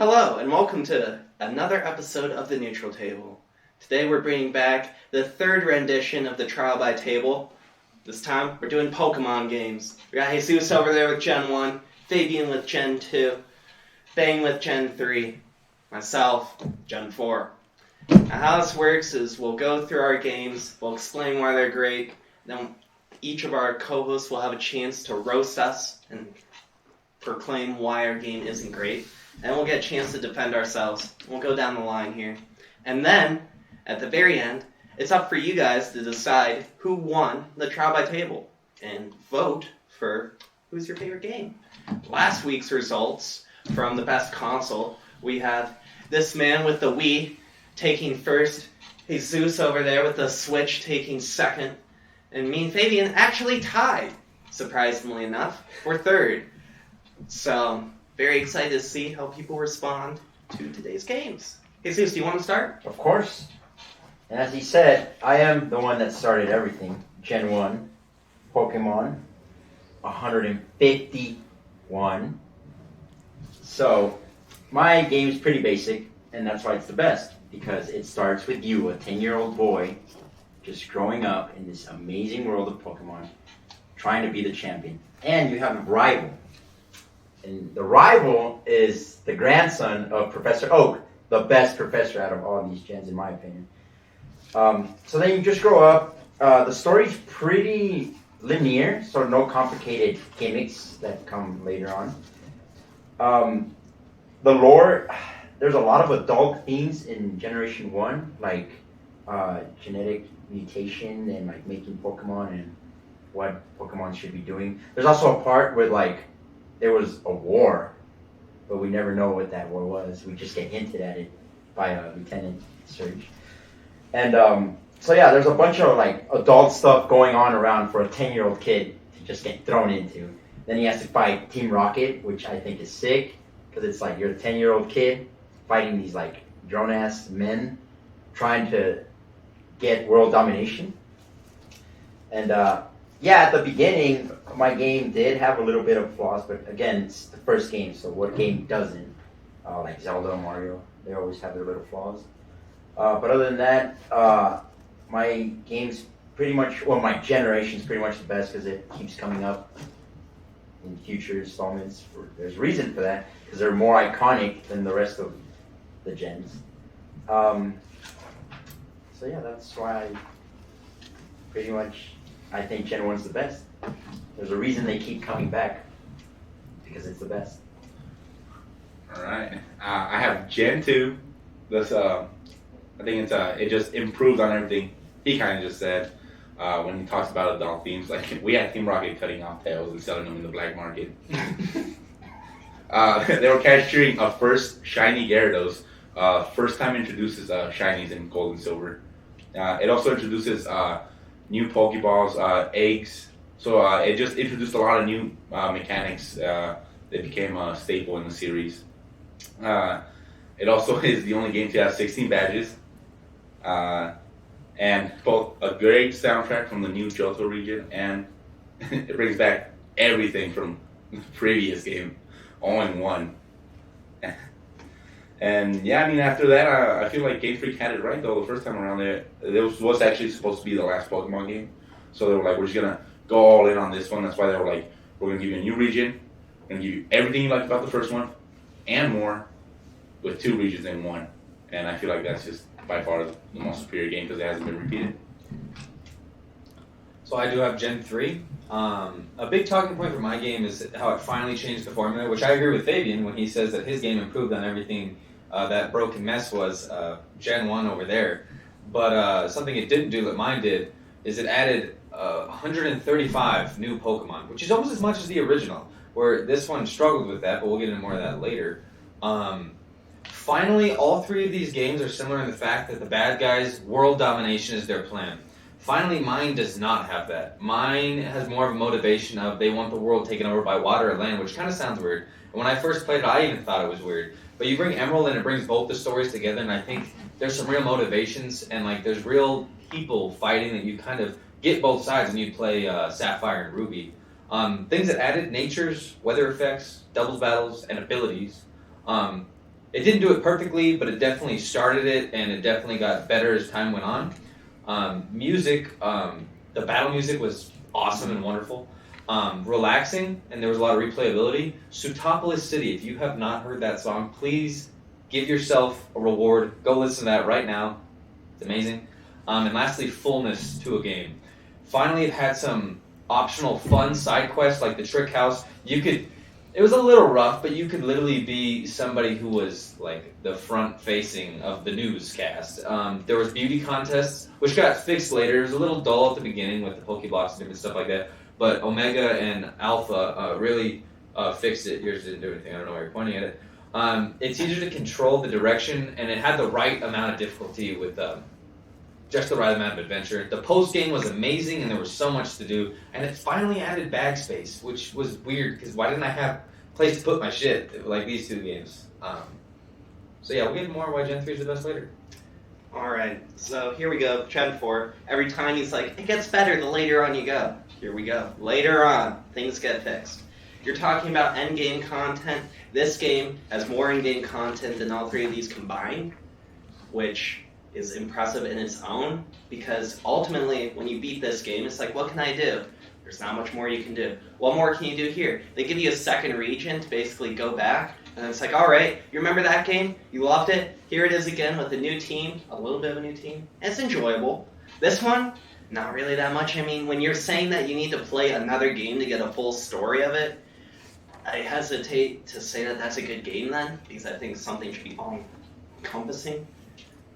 Hello, and welcome to another episode of the Neutral Table. Today we're bringing back the third rendition of the Trial by Table. This time we're doing Pokemon games. We got Jesus over there with Gen 1, Fabian with Gen 2, Bang with Gen 3, myself, Gen 4. Now how this works is we'll go through our games, we'll explain why they're great, then each of our co-hosts will have a chance to roast us and proclaim why our game isn't great. And we'll get a chance to defend ourselves. We'll go down the line here. And then, at the very end, it's up for you guys to decide who won the Trial by Table. And vote for who's your favorite game. Last week's results from the best console, we have this man with the Wii taking first, Jesus over there with the Switch taking second, and me and Fabian actually tied, surprisingly enough, for third. So, very excited to see how people respond to today's games. Jesus, do you want to start? Of course. And as he said, I am the one that started everything. Gen 1, Pokemon, 151. So, my game is pretty basic, and that's why it's the best. Because it starts with you, a 10-year-old boy, just growing up in this amazing world of Pokemon, trying to be the champion. And you have a rival. And the rival is the grandson of Professor Oak, the best professor out of all of these gens, in my opinion. So then you just grow up. The story's pretty linear, so no complicated gimmicks that come later on. The lore, there's a lot of adult themes in Generation 1, like genetic mutation and like making Pokemon and what Pokemon should be doing. There's also a part where there was a war, but we never know what that war was. We just get hinted at it by Lieutenant Surge. And so yeah, there's a bunch of adult stuff going on around for a 10-year-old kid to just get thrown into. Then he has to fight Team Rocket, which I think is sick, because it's like you're a 10-year-old kid fighting these grown-ass men trying to get world domination. And yeah, at the beginning, my game did have a little bit of flaws, but again, it's the first game, so what game doesn't? Like Zelda and Mario, they always have their little flaws. But other than that, my game's pretty much, my generation's pretty much the best because it keeps coming up in future installments. There's reason for that, because they're more iconic than the rest of the gens. So yeah, that's why I think Gen 1's the best. There's a reason they keep coming back, because it's the best. All right. I have Gen 2. This, I think it just improved on everything he kind of just said when he talks about adult themes. Like, we had Team Rocket cutting off tails and selling them in the black market. They were capturing a first shiny Gyarados. First time introduces shinies in Gold and Silver. It also introduces new Pokeballs, eggs. So it just introduced a lot of new mechanics that became a staple in the series. It also is the only game to have 16 badges. And both a great soundtrack from the new Johto region, and it brings back everything from the previous game all in one. And yeah, I mean, after that, I feel like Game Freak had it right, though. The first time around, it was actually supposed to be the last Pokemon game. So they were like, we're just going to go all in on this one. That's why they were like, we're going to give you a new region. We're going to give you everything you liked about the first one and more with 2 regions in one. And I feel like that's just by far the most superior game because it hasn't been repeated. So I do have Gen 3. A big talking point for my game is how it finally changed the formula, which I agree with Fabian when he says that his game improved on everything that broken mess was Gen 1 over there. But something it didn't do that mine did is it added 135 new Pokemon, which is almost as much as the original, where this one struggled with that, but we'll get into more of that later. Finally, all 3 of these games are similar in the fact that the bad guys' world domination is their plan. Finally, mine does not have that. Mine has more of a motivation of they want the world taken over by water or land, which kind of sounds weird. And when I first played it, I even thought it was weird. But you bring Emerald and it brings both the stories together, and I think there's some real motivations and there's real people fighting that you kind of get both sides when you play Sapphire and Ruby. Things that added: natures, weather effects, doubles battles, and abilities. it didn't do it perfectly, but it definitely started it, and it definitely got better as time went on. Music, the battle music was awesome and wonderful. Relaxing, and there was a lot of replayability. Sutopolis City, if you have not heard that song, please give yourself a reward. Go listen to that right now. It's amazing. And lastly, fullness to a game. Finally, it had some optional fun side quests like the Trick House. It was a little rough, but you could literally be somebody who was like the front facing of the newscast. There was beauty contests, which got fixed later. It was a little dull at the beginning with the Pokeblocks and different stuff like that. But Omega and Alpha really fixed it. Yours didn't do anything. I don't know why you're pointing at it. It's easier to control the direction, and it had the right amount of difficulty with just the right amount of adventure. The post game was amazing, and there was so much to do. And it finally added bag space, which was weird because why didn't I have a place to put my shit like these two games? So yeah, we'll get more why Gen 3 is the best later. Alright, so here we go, Gen 4. Every time he's like, it gets better the later on you go. Here we go. Later on, things get fixed. You're talking about endgame content. This game has more in-game content than all three of these combined, which is impressive in its own, because ultimately, when you beat this game, it's like, what can I do? There's not much more you can do. What more can you do here? They give you a second region to basically go back, and it's like, alright, you remember that game? You loved it? Here it is again with a new team, a little bit of a new team. It's enjoyable. This one, not really that much. I mean, when you're saying that you need to play another game to get a full story of it, I hesitate to say that that's a good game then, because I think something should be all-encompassing.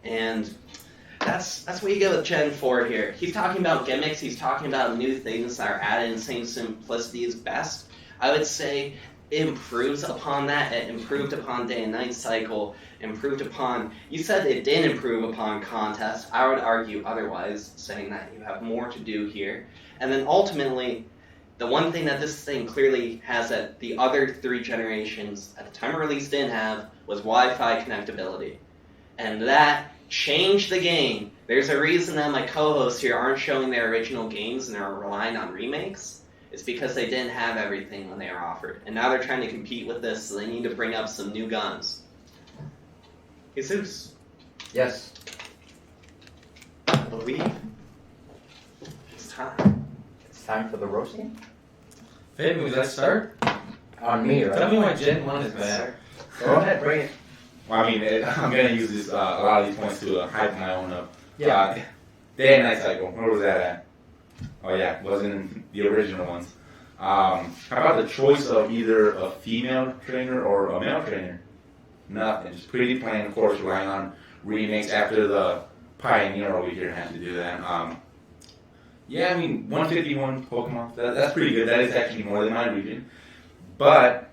And that's what you get with Gen 4 here. He's talking about gimmicks, he's talking about new things that are added and saying simplicity is best. I would say it improves upon that. It improved upon Day and Night Cycle, improved upon... You said it didn't improve upon Contest. I would argue otherwise, saying that you have more to do here. And then ultimately, the one thing that this thing clearly has that the other three generations at the time of release didn't have was Wi-Fi connectability. And that changed the game. There's a reason that my co-hosts here aren't showing their original games and are relying on remakes. It's because they didn't have everything when they were offered. And now they're trying to compete with this, so they need to bring up some new guns. Jesus. Yes. I believe it's time. It's time for the roasting. Fabian, would you like to start? On me, right? Tell me why Gen 1 is bad. Go ahead, bring it. Well, I mean, I'm gonna use this a lot of these points to hype my own up. Yeah. Day and Night Cycle. Where was that at? Oh yeah, wasn't in the original ones. How about the choice of either a female trainer or a male trainer? Nothing. Just pretty plain, of course, relying on remakes after the Pioneer over here had to do that. Yeah, I mean, 151 Pokemon, that's pretty good. That is actually more than my region. But,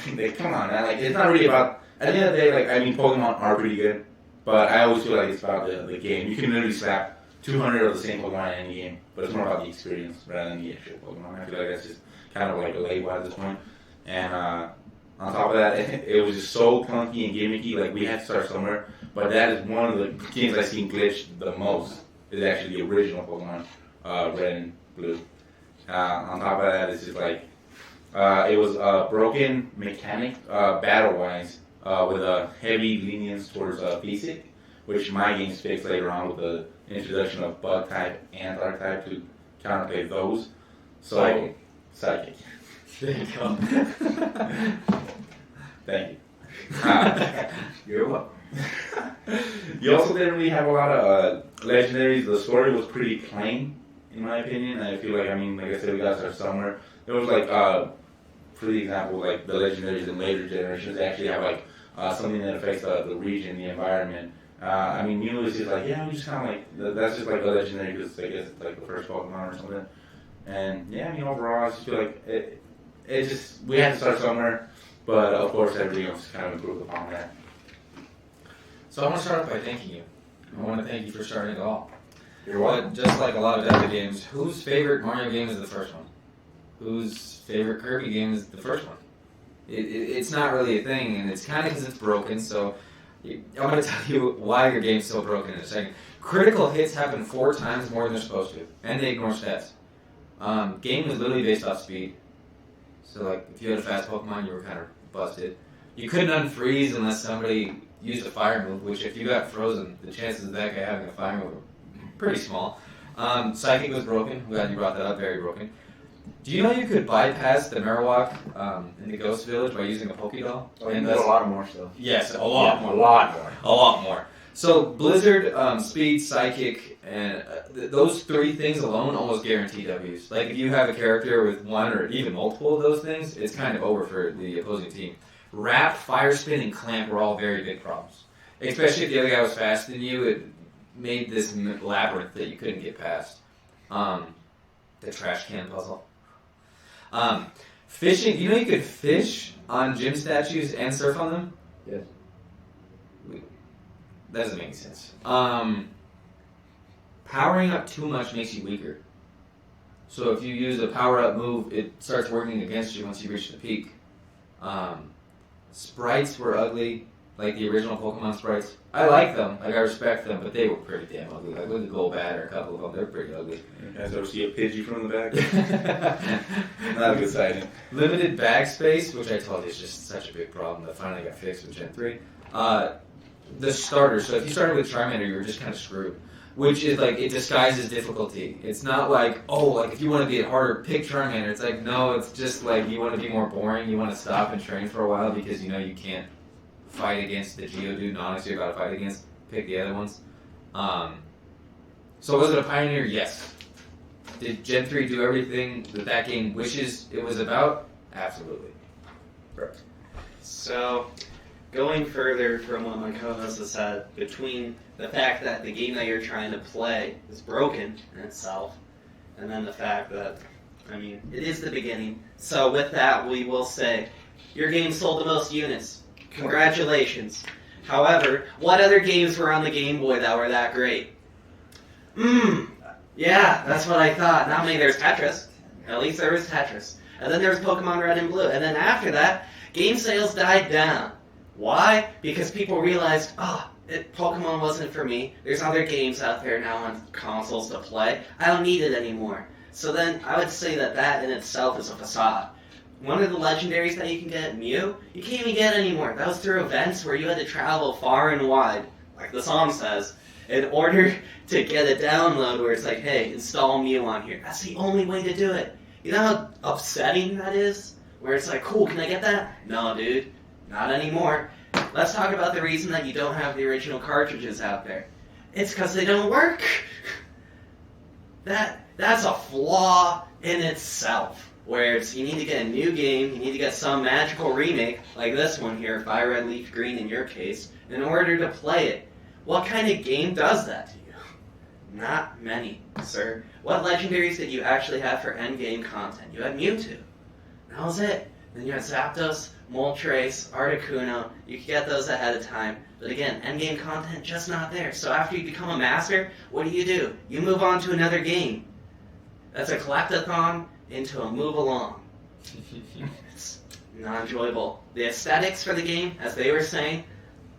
come on, man. Like, it's not really about... At the end of the day, like, I mean, Pokemon are pretty good. But I always feel like it's about the game. You can literally slap 200 of the same Pokemon in any game. But it's more about the experience rather than the actual Pokemon. I feel like that's just kind of like a label at this point. And on top of that, it was just so clunky and gimmicky. Like, we had to start somewhere. But that is one of the games I've seen glitch the most. Is actually the original Pokemon, Red and Blue. On top of that, it's just like it was a broken mechanic battle-wise with a heavy lenience towards basic, which my games fixed later on with the introduction of Bug type and Dark type to counterplay those. So Psychic. There you go. Thank you. You're welcome. You also didn't really have a lot of legendaries. The story was pretty plain, in my opinion. I feel like, I mean, like I said, we got to start somewhere. There was like, for the example, like the legendaries in later generations actually have like something that affects the region, the environment. I mean, Mew is just like, yeah, we just kind of like, that's just like a legendary because I guess it's like the first Pokemon or something. And yeah, I mean, overall, I just feel like it just, we had to start somewhere. But of course, everything else kind of improved upon that. So I want to start off by thanking you. I want to thank you for starting it all. You're welcome. But just like a lot of other games, whose favorite Mario game is the first one? Whose favorite Kirby game is the first one? It's not really a thing, and it's kind of because it's broken, so I'm going to tell you why your game's so broken in a second. Critical hits happen 4 times more than they're supposed to, and they ignore stats. Game was literally based off speed. So like, if you had a fast Pokemon, you were kind of busted. You couldn't unfreeze unless somebody used a fire move, which if you got frozen, the chances of that guy having a fire move are pretty small. Psychic was broken. I'm glad you brought that up. Very broken. Do you know you could bypass the Marowak in the Ghost Village by using a Pokédoll? Oh, you need a lot more stuff. Yes, a lot more. A lot more. A lot more. So Blizzard, Speed, Psychic, and those three things alone almost guarantee Ws. Like if you have a character with one or even multiple of those things, it's kind of over for the opposing team. Wrap, Fire Spin, and Clamp were all very big problems. Especially if the other guy was faster than you, it made this labyrinth that you couldn't get past. The trash can puzzle. Fishing, you know you could fish on gym statues and surf on them? Yes. That doesn't make any sense. Powering up too much makes you weaker. So if you use a power-up move, it starts working against you once you reach the peak. Sprites were ugly, like the original Pokemon sprites. I like them, like I respect them, but they were pretty damn ugly. Like look at Golbat or a couple of them, they're pretty ugly. You guys ever see a Pidgey from the back? Not a good sighting. Limited bag space, which I told you is just such a big problem that finally got fixed with Gen 3. The starter, so if you started with Charmander, you were just kind of screwed. Which is like, it disguises difficulty. It's not like, oh, like if you want to get harder, pick Charmander. It's like, no, it's just like you want to be more boring. You want to stop and train for a while because you know you can't fight against the Geodude, honestly, you're about to fight against. Pick the other ones. So was it a pioneer? Yes. Did Gen 3 do everything that game wishes it was about? Absolutely. Correct. So, going further from what my co-host has said, between the fact that the game that you're trying to play is broken in itself, and then the fact that, I mean, it is the beginning. So with that, we will say, your game sold the most units. Congratulations. However, what other games were on the Game Boy that were that great? Yeah, that's what I thought. Not many. There's Tetris. At least there was Tetris. And then there was Pokemon Red and Blue. And then after that, game sales died down. Why? Because people realized, Pokemon wasn't for me. There's other games out there now on consoles to play. I don't need it anymore. So then I would say that in itself is a facade. One of the legendaries that you can get, Mew, you can't even get anymore. That was through events where you had to travel far and wide, like the song says, in order to get a download where it's like, hey, install Mew on here. That's the only way to do it. You know how upsetting that is? Where it's like, cool, can I get that? No, dude, not anymore. Let's talk about the reason that you don't have the original cartridges out there. It's because they don't work. That's a flaw in itself. Where it's, you need to get a new game, you need to get some magical remake, like this one here, Fire Red Leaf Green in your case, in order to play it. What kind of game does that to you? Not many, sir. What legendaries did you actually have for endgame content? You had Mewtwo. That was it. Then you had Zapdos, Moltres, Articuno. You could get those ahead of time. But again, endgame content just not there. So after you become a master, what do? You move on to another game. That's a collectathon into a move along. It's not enjoyable. The aesthetics for the game, as they were saying,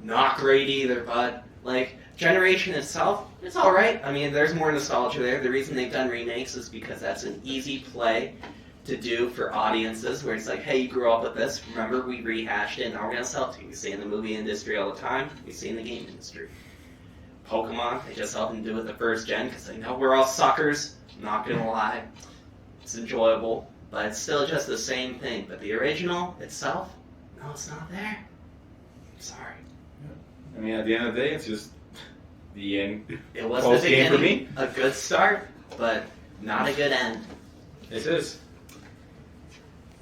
not great either, but like Generation itself, it's alright. I mean, there's more nostalgia there. The reason they've done remakes is because that's an easy play to do for audiences where it's like, hey, you grew up with this, remember we rehashed it, now we're going to sell it to you. We see it in the movie industry all the time, we see it in the game industry. Pokemon, they just helped them do it the first gen because they know we're all suckers, not going to lie. It's enjoyable, but it's still just the same thing. But the original itself, no, it's not there. Sorry. I mean, at the end of the day, it's just the end. It was Close the game for beginning, me. a good start, but not a good end. It is.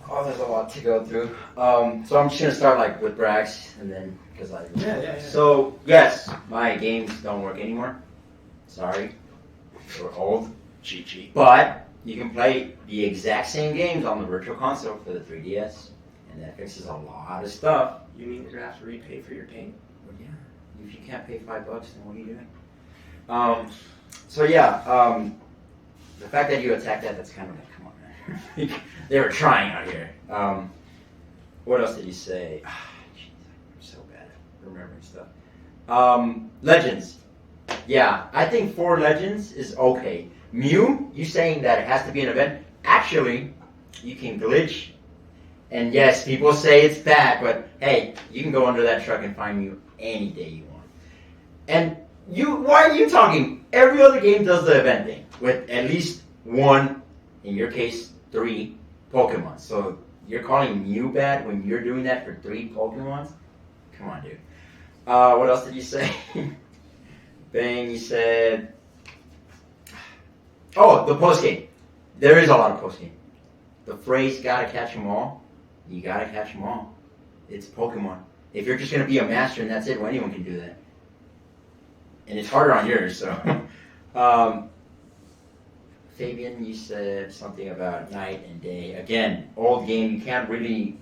Oh, there's a lot to go through. So I'm just gonna start like with Brax, and then because I. Yeah. So yes, my games don't work anymore. Sorry, we're old. GG. But you can play the exact same games on the Virtual Console for the 3DS, and that fixes a lot of stuff. You mean you're gonna have to repay for your game? But yeah, if you can't pay $5, then what are you doing? So yeah, the fact that you attacked that's kind of like, come on, man. They were trying out here. What else did you say? Jeez, I'm so bad at remembering stuff. Legends. Yeah, I think 4 Legends is okay. Mew, you saying that it has to be an event? Actually, you can glitch And yes, people say it's bad, but hey, you can go under that truck and find you any day you want. And why are you talking? Every other game does the event thing with at least one, in your case, 3 Pokemon. So you're calling Mew bad when you're doing that for 3 Pokemons? Come on, dude. What else did you say? Bang, you said... Oh, the postgame. There is a lot of postgame. The phrase, gotta catch them all, you gotta catch them all. It's Pokemon. If you're just gonna be a master and that's it, well, anyone can do that. And it's harder on yours, so... Fabian, you said something about night and day. Again, old game, you can't really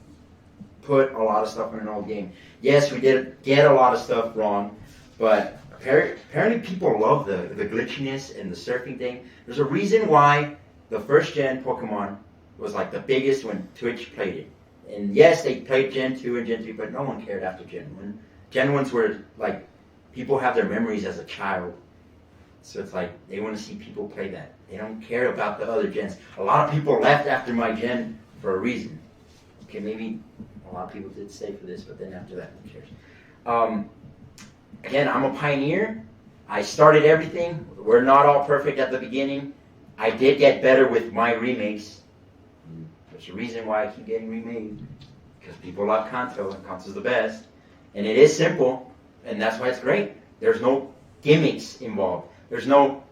put a lot of stuff in an old game. Yes, we did get a lot of stuff wrong, but apparently people love the glitchiness and the surfing thing. There's a reason why the first gen Pokemon was like the biggest when Twitch played it. And yes, they played Gen 2 and Gen 3, but no one cared after Gen 1. Gen 1s were like, people have their memories as a child. So it's like, they want to see people play that. They don't care about the other gens. A lot of people left after my gen for a reason. Okay, maybe a lot of people did stay for this, but then after that, who cares? Again, I'm a pioneer. I started everything. We're not all perfect at the beginning. I did get better with my remakes. There's a reason why I keep getting remade. Because people love Kanto, and Kanto's the best. And it is simple, and that's why it's great. There's no gimmicks involved. There's no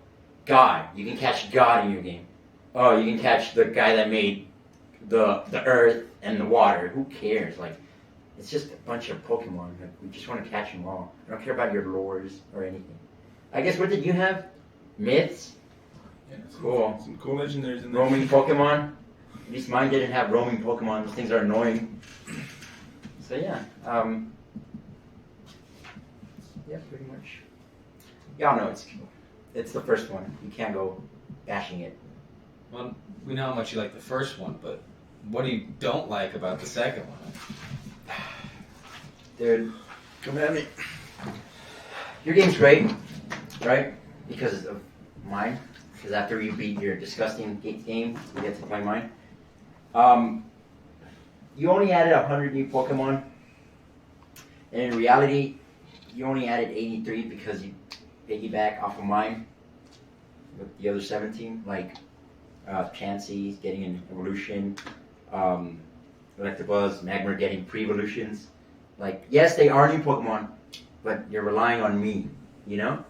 God. You can catch God in your game. Oh, you can catch the guy that made the earth and the water. Who cares? Like, it's just a bunch of Pokemon. Like, we just want to catch them all. I don't care about your lores or anything. I guess, what did you have? Myths? Yeah, Cool. Some cool legendaries in there. Roaming Pokemon? At least mine didn't have roaming Pokemon. Those things are annoying. So yeah. Yeah, pretty much. Y'all know it's the first one. You can't go bashing it. Well, we know how much you like the first one, but what do you don't like about the second one? Dude, Come at me. your game's great, right? Because of mine. Because after you beat your disgusting game, you get to play mine. You only added 100 new Pokemon. And in reality, you only added 83 because you piggyback off of mine with the other 17. Like, Chansey's getting an evolution. Electabuzz, Magmar getting pre-evolutions. Like, yes, they are new Pokemon, but you're relying on me, you know?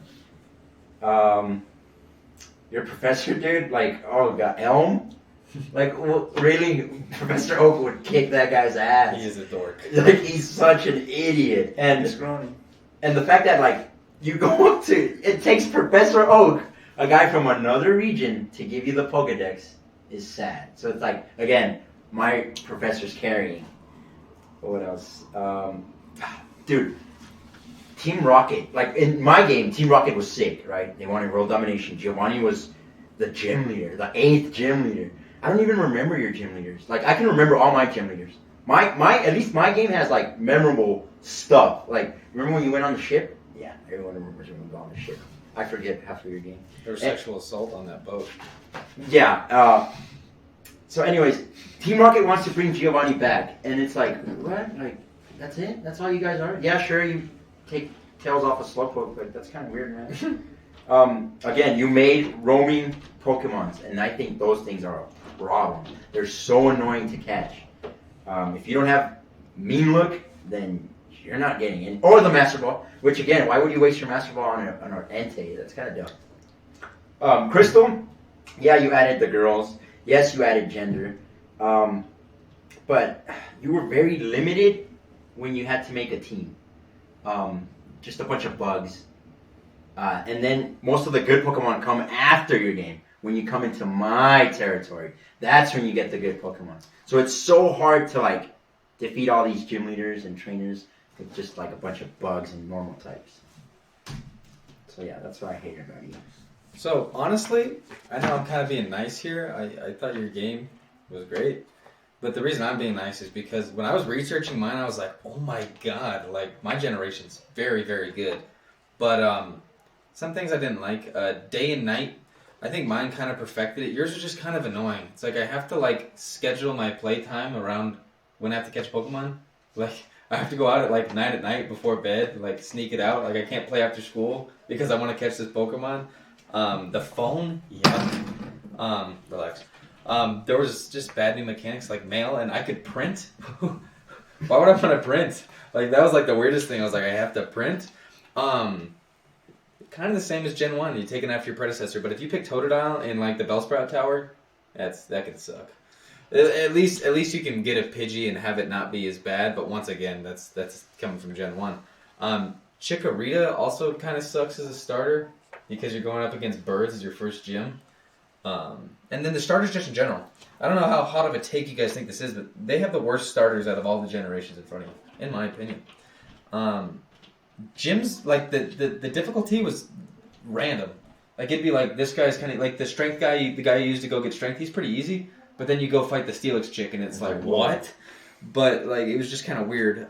Your professor, dude, like, oh god, Elm? Like, really? Professor Oak would kick that guy's ass. He is a dork. Like, he's such an idiot. And the fact that, like, you go up to, it takes Professor Oak, a guy from another region, to give you the Pokedex is sad. So it's like, again, my professor's carrying. What else? Dude, Team Rocket, like in my game, Team Rocket was sick, right? They wanted world domination. Giovanni was the gym leader, the 8th gym leader. I don't even remember your gym leaders. Like, I can remember all my gym leaders. At least my game has like memorable stuff. Like, remember when you went on the ship? Yeah, everyone remembers when we went on the ship. I forget half of your game. There was sexual assault on that boat. Yeah. So anyways, Team Rocket wants to bring Giovanni back. And it's like, what? Like, that's it? That's all you guys are? Yeah, sure, you take tails off a Slowpoke, but that's kind of weird, man. Again, you made roaming Pokemons, and I think those things are a problem. They're so annoying to catch. If you don't have Mean Look, then you're not getting in. Or the Master Ball, which again, why would you waste your Master Ball on an Entei? That's kind of dumb. Crystal, yeah, you added the girls. Yes, you added gender. But you were very limited when you had to make a team. Just a bunch of bugs. And then most of the good Pokemon come after your game. When you come into my territory, that's when you get the good Pokemon. So it's so hard to like defeat all these gym leaders and trainers with just like a bunch of bugs and normal types. So yeah, that's what I hate about you. So, honestly, I know I'm kind of being nice here. I thought your game was great. But the reason I'm being nice is because when I was researching mine, I was like, oh my god, like, my generation's very, very good. But some things I didn't like. Day and night, I think mine kind of perfected it. Yours was just kind of annoying. It's like I have to, like, schedule my playtime around when I have to catch Pokemon, like I have to go out at like 9 at night before bed, like sneak it out. Like I can't play after school because I want to catch this Pokemon. The phone, yeah. Relax. There was just bad new mechanics like mail, and I could print. Why would I want to print? Like that was like the weirdest thing. I was like, I have to print. Kind of the same as Gen 1. You take it after your predecessor, but if you pick Totodile in like the Bellsprout Tower, that could suck. At least you can get a Pidgey and have it not be as bad. But once again, that's coming from Gen 1. Chikorita also kind of sucks as a starter because you're going up against birds as your first gym. And then the starters just in general. I don't know how hot of a take you guys think this is, but they have the worst starters out of all the generations in front of you, in my opinion. Gyms, like the difficulty was random. Like it'd be like this guy's kind of like the strength guy, the guy you used to go get strength. He's pretty easy, but then you go fight the Steelix chick, and it's like what? But like it was just kind of weird.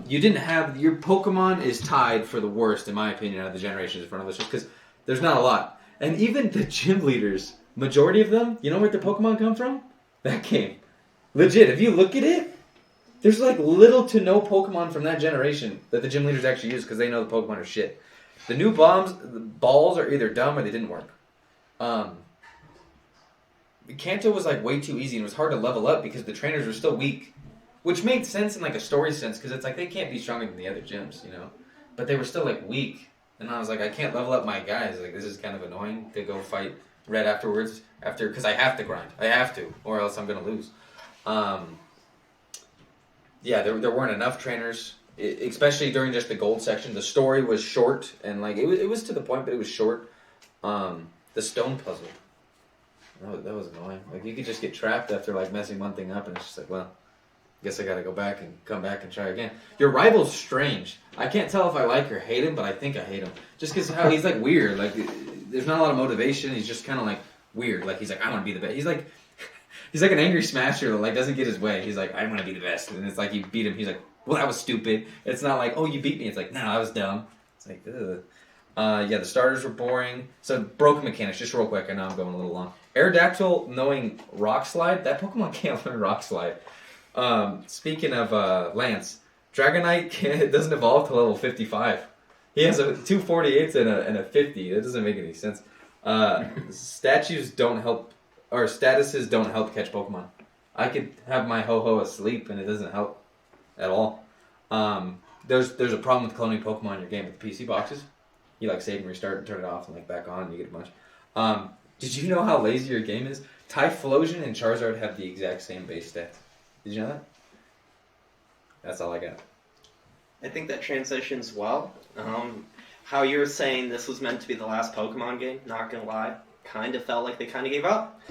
You didn't have your Pokemon is tied for the worst in my opinion out of the generations in front of us, just because there's not a lot, and even the gym leaders, majority of them, you know where the Pokemon come from? That game, legit. If you look at it. There's like little to no Pokemon from that generation that the gym leaders actually use because they know the Pokemon are shit. The new balls are either dumb or they didn't work. Kanto was like way too easy and it was hard to level up because the trainers were still weak. Which made sense in like a story sense because it's like they can't be stronger than the other gyms, you know? But they were still like weak. And I was like, I can't level up my guys. Like this is kind of annoying to go fight Red afterwards because I have to grind. I have to or else I'm going to lose. Yeah, there weren't enough trainers, especially during just the gold section. The story was short, and like it was to the point, but it was short. The stone puzzle, that was annoying. Like you could just get trapped after like messing one thing up, and it's just like, well, I guess I got to go back and come back and try again. Your rival's strange. I can't tell if I like or hate him, but I think I hate him just because how he's like weird. Like there's not a lot of motivation. He's just kind of like weird. Like he's like I want to be the best. He's like an angry smasher that like doesn't get his way. He's like, I want to be the best, and it's like you beat him. He's like, well, that was stupid. It's not like, oh, you beat me. It's like, no, I was dumb. It's like, ugh. Yeah, the starters were boring. So broken mechanics, just real quick. I know I'm going a little long. Aerodactyl knowing Rock Slide. That Pokemon can't learn Rock Slide. Speaking of Lance, Dragonite doesn't evolve to level 55. He has a 248 and a 50. That doesn't make any sense. Statues don't help. Or statuses don't help catch Pokemon. I could have my Ho-Ho asleep and it doesn't help at all. There's a problem with cloning Pokemon in your game with the PC boxes. You like save and restart and turn it off and like back on and you get a bunch. Did you know how lazy your game is? Typhlosion and Charizard have the exact same base stats. Did you know that? That's all I got. I think that transitions well. How you were saying this was meant to be the last Pokemon game, not gonna lie. Kind of felt like they kind of gave up.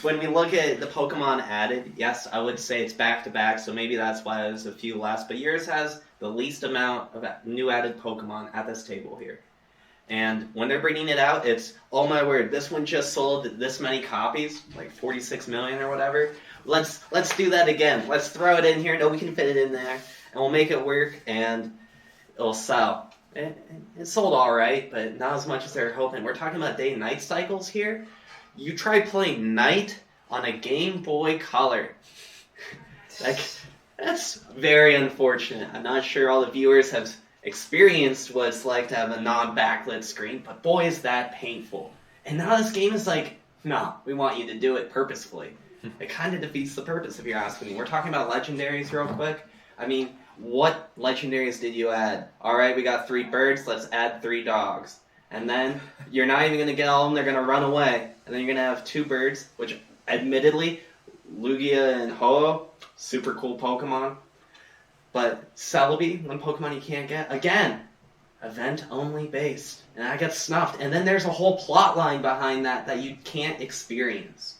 When we look at the Pokemon added, yes, I would say it's back-to-back, so maybe that's why there's a few less, but yours has the least amount of new added Pokemon at this table here. And when they're bringing it out, it's, oh my word, this one just sold this many copies, like 46 million or whatever. Let's do that again. Let's throw it in here. No, we can fit it in there, and we'll make it work, and it'll sell. It sold all right, but not as much as they were hoping. We're talking about day and night cycles here. You try playing night on a Game Boy Color. Like, that's very unfortunate. I'm not sure all the viewers have experienced what it's like to have a non-backlit screen, but boy, is that painful. And now this game is like, no, we want you to do it purposefully. It kind of defeats the purpose, if you're asking me. We're talking about legendaries real quick. I mean, what legendaries did you add? Alright, we got 3 birds, let's add 3 dogs. And then, you're not even going to get all of them, they're going to run away. And then you're going to have 2 birds, which, admittedly, Lugia and Ho-Oh, super cool Pokemon. But Celebi, one Pokemon you can't get, again, event-only based. And I got snuffed. And then there's a whole plot line behind that you can't experience.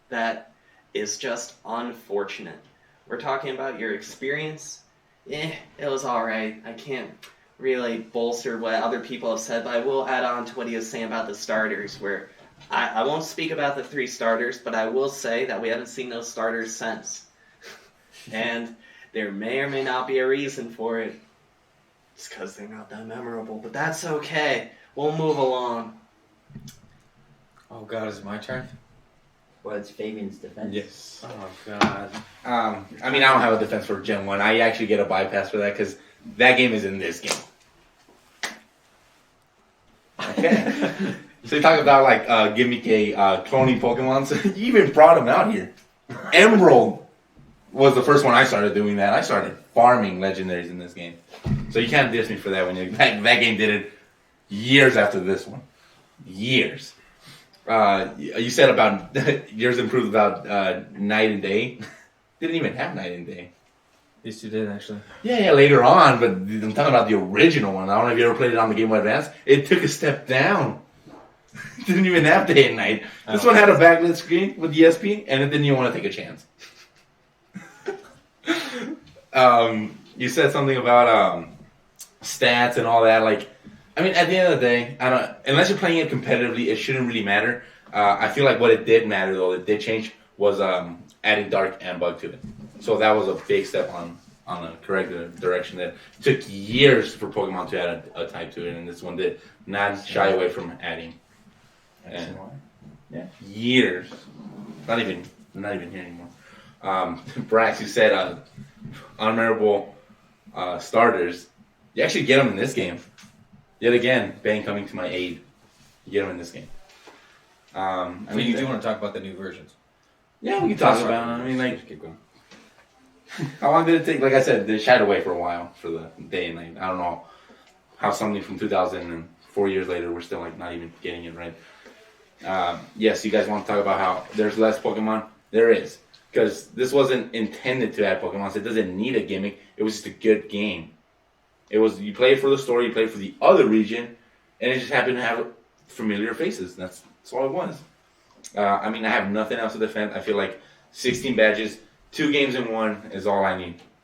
That is just unfortunate. We're talking about your experience. It was alright. I can't really bolster what other people have said, but I will add on to what he was saying about the starters, where I won't speak about the 3 starters, but I will say that we haven't seen those starters since. And there may or may not be a reason for it. It's because they're not that memorable, but that's okay. We'll move along. Oh god, is it my turn? What's Fabian's defense? Yes. Oh god. I mean, I don't have a defense for Gen 1. I actually get a bypass for that because that game is in this game. Okay. So you talk about like gimmick cloning Pokemon. So you even brought them out here. Emerald was the first one I started doing that. I started farming legendaries in this game. So you can't diss me for that. That game did it years after this one. Years. You said about yours improved about night and day. Didn't even have night and day. Yes, you did actually. Yeah, later on, but I'm talking about the original one. I don't know if you ever played it on the Game Boy Advance. It took a step down. Didn't even have day and night. This one had a backlit screen with ESP, and it didn't even want to take a chance. You said something about stats and all that. Like, I mean, at the end of the day, I don't. Unless you're playing it competitively, it shouldn't really matter. I feel like what it did matter, though, it did change, was adding Dark and Bug to it. So that was a big step on the correct direction. That took years for Pokemon to add a type to it, and this one did not shy away from adding. And, yeah, years. Not even here anymore. Brax, you said unmemorable starters. You actually get them in this game. Yet again, Bane coming to my aid. You get them in this game. I mean, you do want to talk about the new versions. Yeah, we can talk about it. I mean, like, how long did it take? Like I said, they shied away for a while for the day and night. I don't know how something from 2000 and 4 years later, we're still like not even getting it right. Yes, you guys want to talk about how there's less Pokemon? There is. Because this wasn't intended to add Pokemon. So it doesn't need a gimmick. It was just a good game. It was, you play it for the story, you play it for the other region, and it just happened to have familiar faces. That's all it was. I mean, I have nothing else to defend. I feel like 16 badges, 2 games in 1 is all I need.